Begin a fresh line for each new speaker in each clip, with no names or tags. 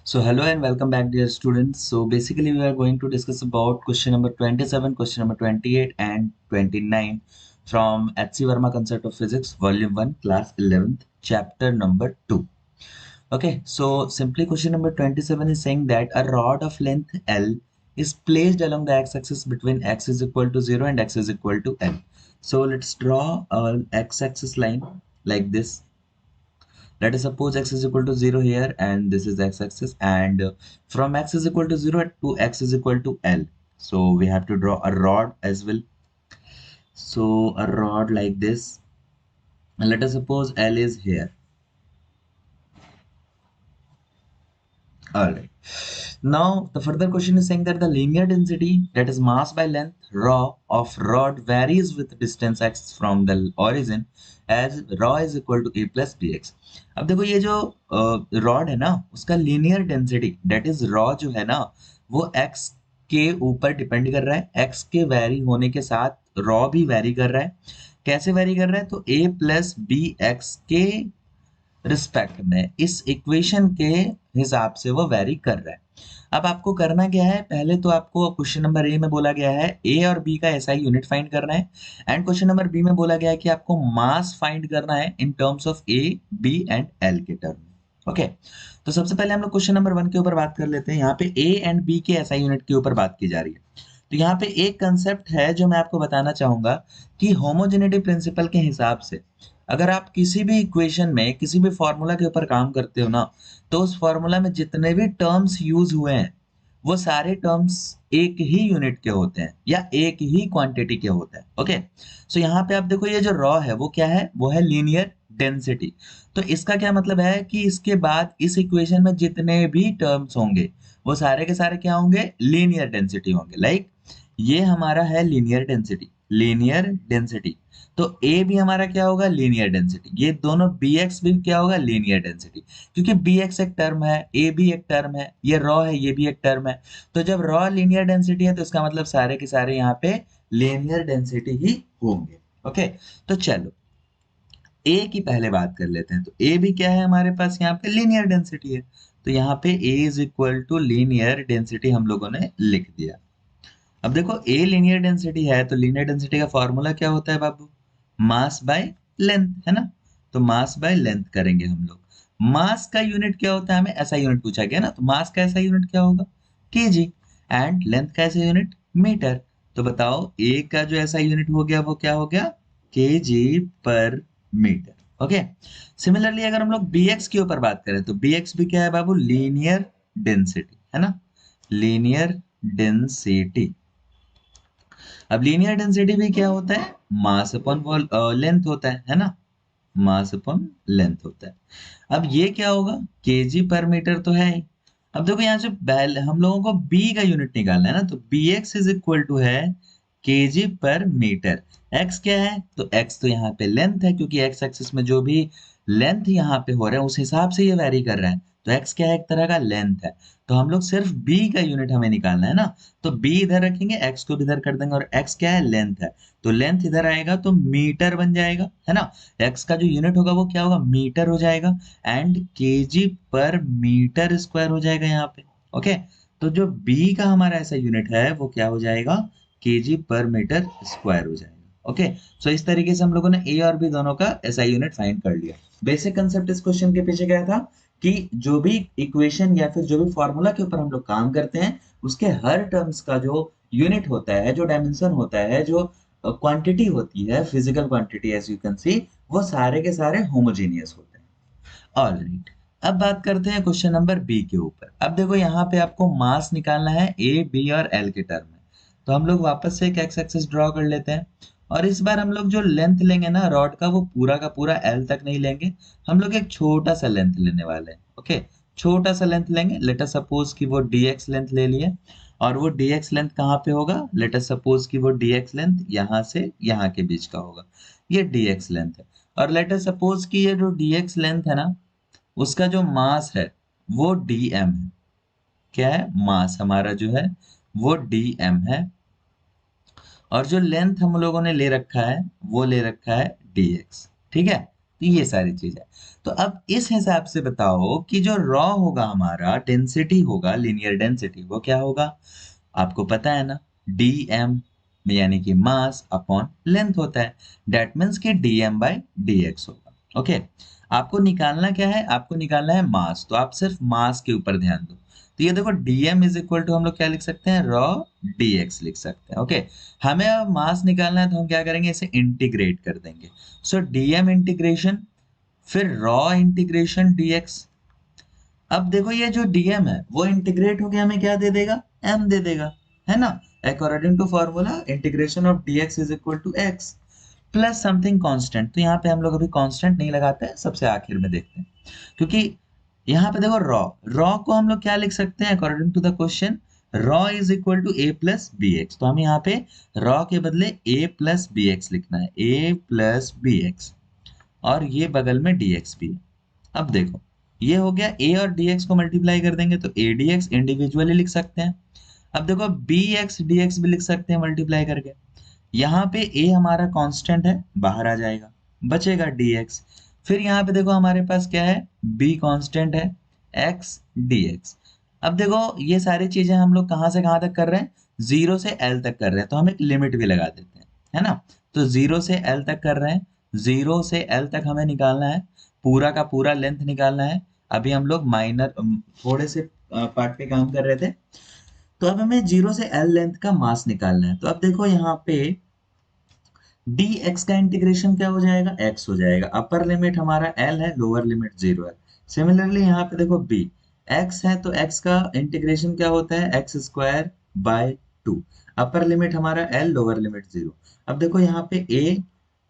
So hello and welcome back, dear students. So basically we are going to discuss about question number 27, question number 28 and 29 from H.C. Verma Concept of Physics, Volume 1, Class 11th, Chapter number 2. Okay, so simply question number 27 is saying that a rod of length L is placed along the x-axis between x is equal to 0 and x is equal to L. So let's draw a x-axis line like this. Let us suppose x is equal to 0 here and this is x-axis, and from x is equal to 0 to x is equal to L. So we have to draw a rod as well. So a rod like this, and let us suppose L is here. All right. Now the further question is saying that the linear density, that is mass by length rho of rod, varies with distance x from the origin as rho is equal to a plus bx. अब देखो ये जो rod है ना, उसका linear density that is rho जो है ना, वो x के ऊपर डिपेंड कर रहा है। x के वेरी होने के साथ रॉ भी वेरी कर रहा है। कैसे वेरी कर रहा है? तो a प्लस बी एक्स के रिस्पेक्ट में, इस इक्वेशन के हिसाब से वो वेरी कर रहा है। अब आपको करना क्या है? पहले तो आपको क्वेश्चन नंबर ए में बोला गया है ए और बी का एसआई यूनिट फाइंड करना है, एंड क्वेश्चन नंबर बी में बोला गया है कि आपको मास फाइंड करना है in terms of A, B and L के टर्म में। ओके, तो सबसे पहले हम लोग क्वेश्चन नंबर 1 के ऊपर बात कर लेते हैं। यहाँ पे ए एंड बी के एसआई यूनिट के ऊपर बात की जा रही है। तो यहाँ पे एक कंसेप्ट है जो मैं आपको बताना चाहूंगा कि होमोजेनिटी प्रिंसिपल के हिसाब से अगर आप किसी भी इक्वेशन में किसी भी फॉर्मूला के ऊपर काम करते हो ना, तो उस फॉर्मूला में जितने भी टर्म्स यूज हुए हैं वो सारे टर्म्स एक ही यूनिट के होते हैं या एक ही क्वांटिटी के होते हैं। ओके, सो यहाँ पे आप देखो ये जो रॉ है वो क्या है? वो है लीनियर डेंसिटी। तो इसका क्या मतलब है कि इसके बाद इस इक्वेशन में जितने भी टर्म्स होंगे वो सारे के सारे क्या होंगे? लीनियर डेंसिटी होंगे। लाइक ये हमारा है लीनियर डेंसिटी, लीनियर डेंसिटी। तो ए भी हमारा क्या होगा? Linear density. ये दोनों बी एक्स भी क्या होगा? लीनियर डेंसिटी, क्योंकि बी एक्स एक टर्म है, ए भी एक टर्म है, ये रॉ है, ये भी एक टर्म है। तो जब रॉ लीनियर डेंसिटी है तो इसका मतलब सारे के सारे यहाँ पे लीनियर डेंसिटी ही होंगे। ओके, तो चलो ए की पहले बात कर लेते हैं। तो ए भी क्या है हमारे पास? यहाँ पे लीनियर डेंसिटी है। तो यहाँ पे a is equal to linear density हम लोगों ने लिख दिया। अब देखो ए लीनियर डेंसिटी है तो लीनियर डेंसिटी का फॉर्मूला क्या होता है बाबू? मास बाय लेंथ, है ना? तो मास बाय लेंथ करेंगे हम लोग। मास का यूनिट क्या होता है? हमें ऐसा यूनिट पूछा गया ना, तो मास का ऐसा यूनिट क्या होगा? केजी। एंड लेंथ का ऐसा यूनिट मीटर। तो बताओ ए का जो ऐसा यूनिट हो गया वो क्या हो गया? KG per metre. Okay, similarly अगर हम लोग bx के ऊपर बात करें तो bx भी क्या है बाबू? लीनियर डेंसिटी, है ना? Linear density. अब लीनियर डेंसिटी भी क्या होता है? मास अपॉन लेंथ होता है ना? मास अपॉन लेंथ होता है। अब ये क्या होगा? केजी पर मीटर तो है ही। अब देखो यहाँ से हम लोगों को बी का यूनिट निकालना है ना, तो B X is equal to है केजी पर मीटर। एक्स क्या है? तो एक्स तो यहाँ पे लेंथ है, क्योंकि एक्स एक्सिस में जो भी लेंथ यहाँ पे हो रहा है उस हिसाब से ये वेरी कर रहा है। तो एक्स क्या है? एक तरह का लेंथ है। तो हम लोग सिर्फ बी का यूनिट हमें निकालना है ना, तो बी इधर रखेंगे, एक्स को भी इधर कर देंगे, और एक्स क्या है? लेंथ है। तो लेंथ इधर आएगा तो मीटर बन जाएगा, है ना? एक्स का जो यूनिट होगा वो क्या होगा? मीटर हो जाएगा, and KG per metre square हो जाएगा यहाँ पे। ओके, तो जो बी का हमारा ऐसा यूनिट है वो क्या हो जाएगा? केजी पर मीटर स्क्वायर हो जाएगा। ओके, सो इस तरीके से हम लोगों ने ए और बी दोनों का ऐसा यूनिट फाइंड कर लिया। बेसिक कंसेप्ट इस क्वेश्चन के पीछे क्या था कि जो भी इक्वेशन या फिर जो भी फॉर्मूला के ऊपर हम लोग काम करते हैं उसके हर टर्म्स का जो यूनिट होता है, जो डायमेंशन होता है, जो क्वांटिटी होती है, physical quantity as you can see, वो सारे के सारे होमोजेनियस होते हैं। ऑलराइट, अब बात करते हैं क्वेश्चन नंबर बी के ऊपर। अब देखो यहाँ पे आपको मास निकालना है ए, बी और एल के टर्म में। तो हम लोग वापस से एक एक्स एक्सिस ड्रॉ कर लेते हैं, और इस बार हम लोग जो लेंथ लेंगे ना रॉड का, वो पूरा का पूरा एल तक नहीं लेंगे। हम लोग एक छोटा सा लेंथ लेने वाले हैं। ओके, छोटा सा लेंथ लेंगे। लेट अस सपोज कि वो dx लेंथ ले लिए, और वो dx लेंथ कहाँ पे होगा? लेट अस सपोज कि वो dx लेंथ यहाँ से यहाँ के बीच का होगा। ये dx लेंथ है। और लेट अस सपोज कि ये जो dx लेंथ है ना, उसका जो मास है वो dm है। क्या है? मास हमारा जो है वो dm है, और जो लेंथ हम लोगों ने ले रखा है वो ले रखा है dx। ठीक है, तो ये सारी चीज है। तो अब इस हिसाब से बताओ कि जो रॉ होगा हमारा डेंसिटी होगा, लीनियर डेंसिटी, वो क्या होगा? आपको पता है ना, dm यानी कि मास अपॉन लेंथ होता है। दैट मीन्स कि dm बाई dx होगा। ओके, आपको निकालना क्या है? आपको निकालना है मास, तो आप सिर्फ मास के ऊपर ध्यान दो। तो ये देखो dm इज इक्वल टू हम लोग क्या लिख सकते हैं? रॉ dx लिख सकते हैं। ओके, हमें अब मास निकालना है तो हम क्या करेंगे? इसे इंटीग्रेट कर देंगे। सो dm इंटीग्रेशन, फिर रॉ इंटीग्रेशन dx। अब देखो ये जो dm है वो इंटीग्रेट होके हमें क्या दे देगा? m दे देगा, है ना? According to formula integration of dx is equal to x plus something constant. तो यहाँ पे हम लोग अभी कांस्टेंट नहीं लगाते हैं, सबसे आखिर में देखते हैं। क्योंकि यहाँ पे देखो रॉ, रॉ को हम लोग क्या लिख सकते हैं according to the question? Rho is equal to a plus B X. तो हमें यहाँ पे रॉ के बदले a प्लस बी एक्स लिखना है, a प्लस बी एक्स, और ये बगल में dx भी है। अब देखो ये हो गया, a और dx को मल्टीप्लाई कर देंगे तो a dx इंडिविजुअली लिख सकते हैं। अब देखो bx dx भी लिख सकते हैं मल्टीप्लाई करके। यहाँ पे a हमारा कांस्टेंट है, बाहर आ जाएगा, बचेगा dx। फिर यहाँ पे देखो हमारे पास क्या है? b कांस्टेंट है, x dx। अब देखो ये सारी चीजें हम लोग कहाँ से कहाँ तक कर रहे हैं? 0 से l तक कर रहे हैं, तो हम एक लिमिट भी लगा देते हैं, है ना? तो 0 से l तक कर रहे हैं, 0 से l तक हमें निकालना है, पूरा का पूरा लेंथ निकालना है। अभी हम लोग माइनर थोड़े से पार्ट पे काम कर रहे थे, तो अब हमें 0 से l लेंथ का मास निकालना है। तो अब देखो यहाँ पे dx का इंटीग्रेशन क्या हो जाएगा? x हो जाएगा। अपर लिमिट हमारा l है, लोअर लिमिट 0 है। सिमिलरली यहाँ पे देखो b, x है तो x का इंटीग्रेशन क्या होता है? x square by 2। Upper limit हमारा l, लोअर लिमिट 0। अब देखो यहाँ पे a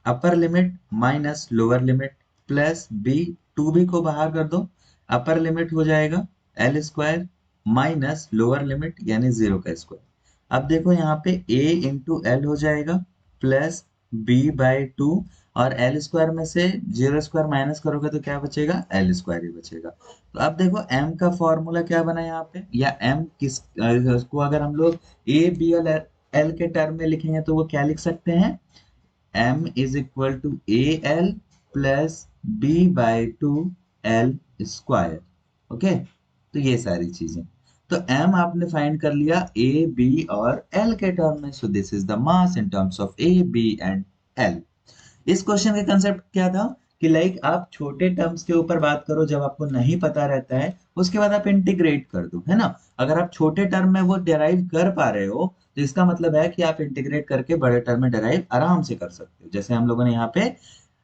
upper limit minus lower limit plus b, 2b को बाहर कर दो, अपर लिमिट हो जाएगा l square minus lower limit यानी 0 का स्क्वायर। अब देखो यहाँ पे a इंटू एल हो जाएगा प्लस b बाई 2, और एल स्क्वायर में से 0 स्क्वायर माइनस करोगे तो क्या बचेगा? एल स्क्वायर ही बचेगा। तो अब देखो m का फॉर्मूला क्या बना यहाँ पे, या m किस को अगर हम लोग a b और l के टर्म में लिखेंगे तो वो क्या लिख सकते हैं? m is equal to A L plus B by 2 L square. Okay, तो ये सारी चीजें। तो m आपने फाइंड कर लिया a b और l के टर्म में। So this is the mass in terms of a b and l। इस क्वेश्चन का कंसेप्ट क्या था कि लाइक आप छोटे टर्म्स के ऊपर बात करो जब आपको नहीं पता रहता है, उसके बाद आप इंटीग्रेट कर दो, है ना? अगर आप छोटे टर्म में वो डिराइव कर पा रहे हो तो इसका मतलब है कि आप इंटीग्रेट करके बड़े टर्म में डिराइव आराम से कर सकते हो। जैसे हम लोगों ने यहाँ पे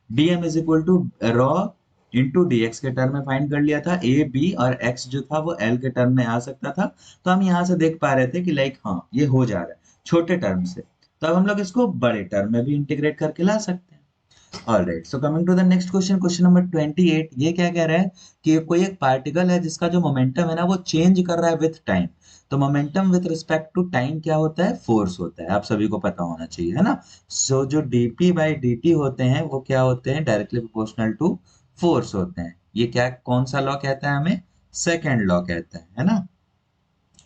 dm is equal to rho into dx के टर्म में फाइंड कर लिया था, a b और x जो था वो l के टर्म में आ सकता था। तो हम यहाँ से देख पा रहे थे कि लाइक हाँ ये हो जा रहा है छोटे टर्म से, तो अब हम लोग इसको बड़े टर्म में भी इंटीग्रेट करके ला सकते हैं। Alright, so coming to the next question, question number 28। ये क्या कह रहा है कि कोई एक पार्टिकल है जिसका जो मोमेंटम है ना वो चेंज कर रहा है विथ टाइम। तो momentum with respect to time क्या होता है? फोर्स होता है। आप सभी को पता होना चाहिए, है ना? सो जो dp बाई dt होते हैं वो क्या होते हैं? डायरेक्टली प्रोपोर्शनल टू फोर्स होते हैं। ये क्या, कौन सा लॉ कहता है हमें? सेकेंड लॉ कहता है ना?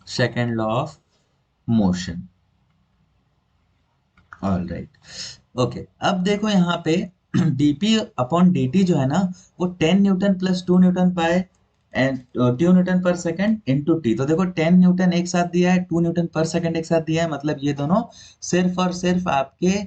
Second law of motion. Alright, okay. अब देखो यहाँ पे dp अपॉन dt जो है ना वो 10 न्यूटन प्लस 2 न्यूटन पाए एंड 2 न्यूटन पर सेकंड इनटू टी। तो देखो 10 न्यूटन एक साथ दिया है, 2 न्यूटन पर सेकंड एक साथ दिया है, मतलब ये दोनों सिर्फ और सिर्फ आपके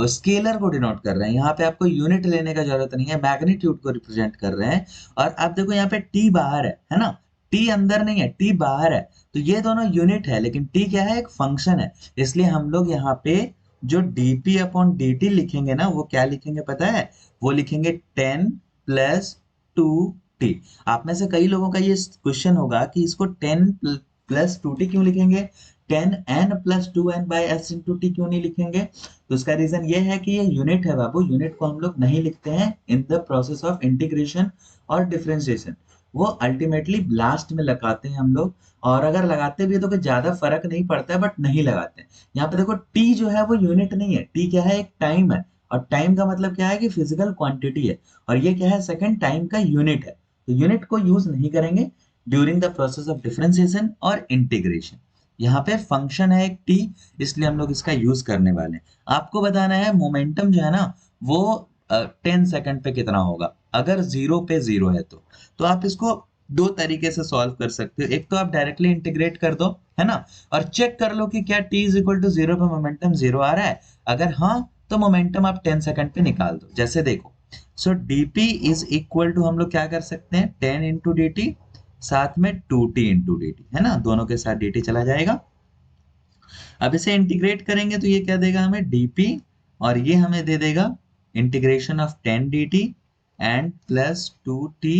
स्केलर को डिनोट कर रहे हैं। यहाँ पे आपको यूनिट लेने का जरूरत नहीं है, मैग्नीट्यूड को रिप्रेजेंट कर रहे हैं। और आप देखो यहाँ पे टी बाहर है ना? टी अंदर नहीं है, टी बाहर है। तो ये दोनों यूनिट है, लेकिन टी क्या है? एक फंक्शन है। इसलिए हम लोग यहाँ पे जो dp अपॉन dt लिखेंगे ना वो क्या लिखेंगे पता है? वो लिखेंगे 10 प्लस 2t। आप में से कई लोगों का ये क्वेश्चन होगा कि इसको 10 प्लस 2t क्यों लिखेंगे, 10n plus 2n by s into T क्यों नहीं लिखेंगे? तो उसका रीजन ये है कि ये यूनिट है बाबू। यूनिट को हम लोग नहीं लिखते हैं in the process of integration और डिफरेंशिएशन, वो अल्टीमेटली लास्ट में लगाते हैं हम लोग। और अगर लगाते भी है तो कोई ज्यादा फर्क नहीं पड़ता है, बट नहीं लगाते हैं। यहाँ पे देखो टी जो है वो यूनिट नहीं है, टी क्या है? एक टाइम है। और टाइम का मतलब क्या है? कि फिजिकल क्वांटिटी है। और ये क्या है? सेकंड टाइम का यूनिट है। तो यूनिट को यूज नहीं करेंगे during the process of differentiation और इंटीग्रेशन। यहाँ पे फंक्शन है एक टी, इसलिए हम लोग इसका यूज करने वाले हैं। आपको बताना है मोमेंटम जो है ना वो 10 सेकंड पे कितना होगा, अगर 0 पे 0 है तो आप इसको दो तरीके से सॉल्व कर सकते हो। एक तो आप डायरेक्टली इंटीग्रेट कर दो, है ना, और चेक कर लो कि क्या t इज इक्वल टू 0 पे मोमेंटम 0 आ रहा है। अगर हाँ, तो मोमेंटम आप 10 सेकंड पे निकाल दो। जैसे देखो, सो dp इज इक्वल टू, हम लोग क्या कर सकते हैं, 10 इंटू डी टी, साथ में 2t इंटू डी टी, है ना, दोनों के साथ dt चला जाएगा। अब इसे इंटीग्रेट करेंगे तो ये क्या देगा हमें, dp, और ये हमें दे देगा integration of 10 dt and plus 2t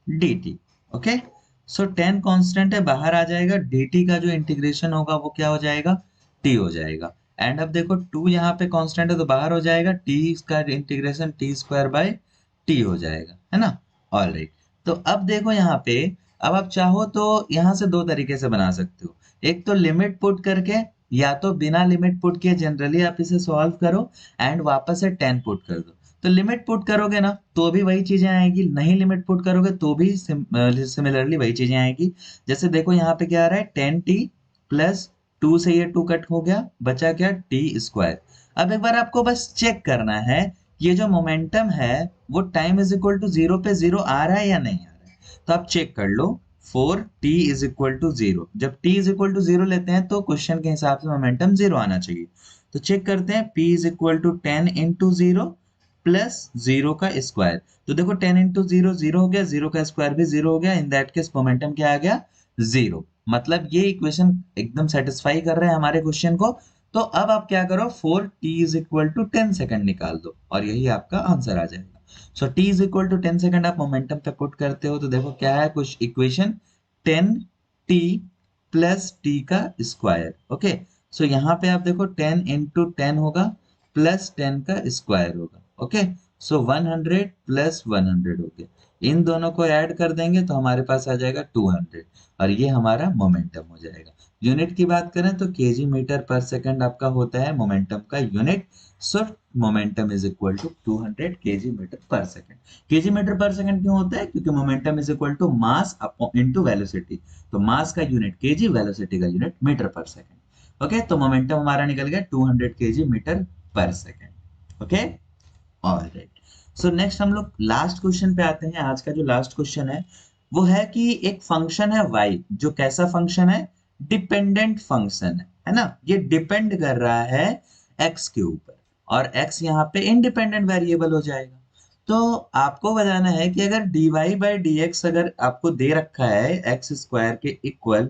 dt। Okay, so 10 constant है, बाहर आ जाएगा, dt का जो इंटीग्रेशन होगा वो क्या हो जाएगा, t हो जाएगा। एंड अब देखो 2 यहाँ पे कांस्टेंट है तो बाहर हो जाएगा, t का integration t square by t हो जाएगा, है ना। ऑलराइट, तो अब देखो यहाँ पे, अब आप चाहो तो यहाँ से दो तरीके से बना सकते हो। एक तो लिमिट पुट करके, या तो बिना लिमिट पुट किए जनरली आप इसे सॉल्व करो एंड वापस से 10 पुट कर दो। तो लिमिट पुट करोगे ना तो भी वही चीजें आएगी, नहीं लिमिट पुट करोगे तो भी सिमिलरली वही चीजें आएगी। जैसे देखो यहाँ पे क्या आ रहा है, 10t प्लस 2 से ये 2 कट हो गया, बचा क्या, टी स्क्वायर। अब एक बार आपको बस चेक करना है, ये जो मोमेंटम है वो टाइम इज इक्वल टू 0 पे 0 आ रहा है या नहीं आ रहा है। तो आप चेक कर लो, 4t इज इक्वल टू 0, जब t इज इक्वल टू 0 लेते हैं तो क्वेश्चन के हिसाब से मोमेंटम 0 आना चाहिए। तो चेक करते हैं, p is equal to 10 into 0 plus 0 का स्क्वायर। तो देखो 10 इंटू 0 0 हो गया, 0 का स्क्वायर भी 0 हो गया, इन दैट केस मोमेंटम क्या आ गया, 0। मतलब ये इक्वेशन एकदम सेटिस्फाई कर रहे हैं हमारे क्वेश्चन को। तो अब आप क्या करो, 4t is equal to 10 second निकाल दो और यही आपका आंसर आ जाएगा। So t is equal to 10 second आप मोमेंटम पे पुट करते हो तो देखो क्या है, कुछ इक्वेशन 10t प्लस t का स्क्वायर। ओके, सो यहाँ पे आप देखो 10 इंटू 10 होगा प्लस 10 का स्क्वायर होगा। ओके, सो 100 प्लस 100 हो गया, इन दोनों को ऐड कर देंगे तो हमारे पास आ जाएगा 200, और ये हमारा मोमेंटम हो जाएगा। यूनिट की बात करें तो केजी मीटर पर सेकंड आपका होता है मोमेंटम का unit. So momentum is equal to 200 KG metre per second. KG metre per second क्यों होता है, क्योंकि momentum is equal to mass into velocity. तो मास का यूनिट केजी, वेलोसिटी का unit metre per second. Okay, तो momentum हमारा निकल गया 200 KG metre per second. Okay, alright, so next हम लोग लास्ट क्वेश्चन पे आते हैं। आज का जो लास्ट क्वेश्चन है वो है कि एक फंक्शन है y, जो कैसा फंक्शन है, डिपेंडेंट फंक्शन है ना, ये डिपेंड कर रहा है x के ऊपर, और x यहाँ पे इंडिपेंडेंट वेरिएबल हो जाएगा। तो आपको बताना है कि अगर dy बाई डी एक्स अगर आपको दे रखा है एक्स स्क्वायर के इक्वल,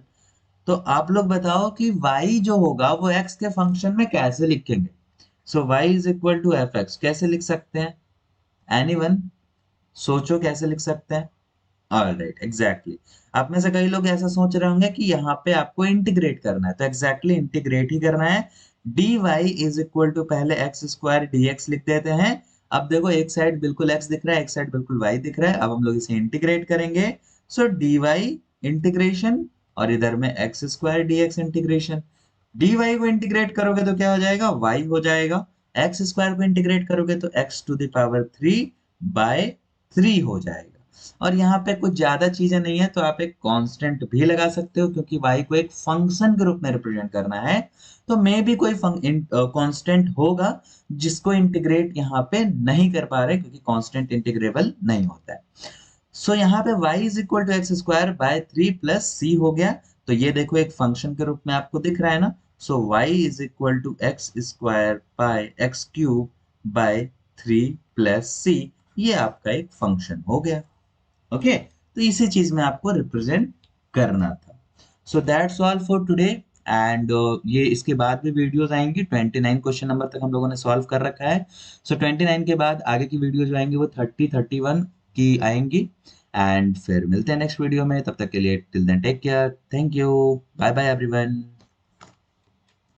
तो आप लोग बताओ कि y जो होगा वो x के फंक्शन में कैसे लिखेंगे। So y is equal to F X कैसे लिख सकते हैं, एनीवन, सोचो कैसे लिख सकते हैं। ऑलराइट, एग्जैक्टली, आप में से कई लोग ऐसा सोच रहे होंगे कि यहाँ पे आपको इंटीग्रेट करना है, तो एग्जैक्टली इंटीग्रेट ही करना है। dy इज इक्वल टू पहले एक्स स्क्वायर dx लिख देते हैं। अब देखो एक साइड बिल्कुल x दिख रहा है, एक साइड बिल्कुल y दिख रहा है, अब हम लोग इसे इंटीग्रेट करेंगे। सो dy इंटीग्रेशन, और इधर में x square dx integration. dy को इंटीग्रेट करोगे तो क्या हो जाएगा, y हो जाएगा। एक्स स्क्वायर को इंटीग्रेट करोगे तो x to the power 3 by 3 हो जाएगा। और यहाँ पे कुछ ज्यादा चीजें नहीं है, तो आप एक कांस्टेंट भी लगा सकते हो, क्योंकि y को एक फंक्शन के रूप में रिप्रेजेंट करना है। तो मे भी कोई कांस्टेंट होगा जिसको इंटीग्रेट यहाँ पे नहीं कर पा रहे, क्योंकि कांस्टेंट इंटीग्रेबल नहीं होता है। सो यहाँ पे y is equal to x square by 3 plus c हो गया। तो ये देखो एक फंक्शन के रूप में आपको दिख रहा है ना। So y is equal to x square by x cube by 3 plus c, ये आपका एक फंक्शन हो गया। ओके, तो इसी चीज में आपको रिप्रेजेंट करना था। So that's all for today, and ये इसके बाद भी वीडियोस आएंगी। 29 क्वेश्चन नंबर तक हम लोगों ने सॉल्व कर रखा है। सो 29 के बाद आगे की वीडियो जो आएंगी वो 30 31 की आएंगी। एंड फिर मिलते हैं नेक्स्ट वीडियो में, तब तक के लिए till then take care, thank you, bye bye everyone.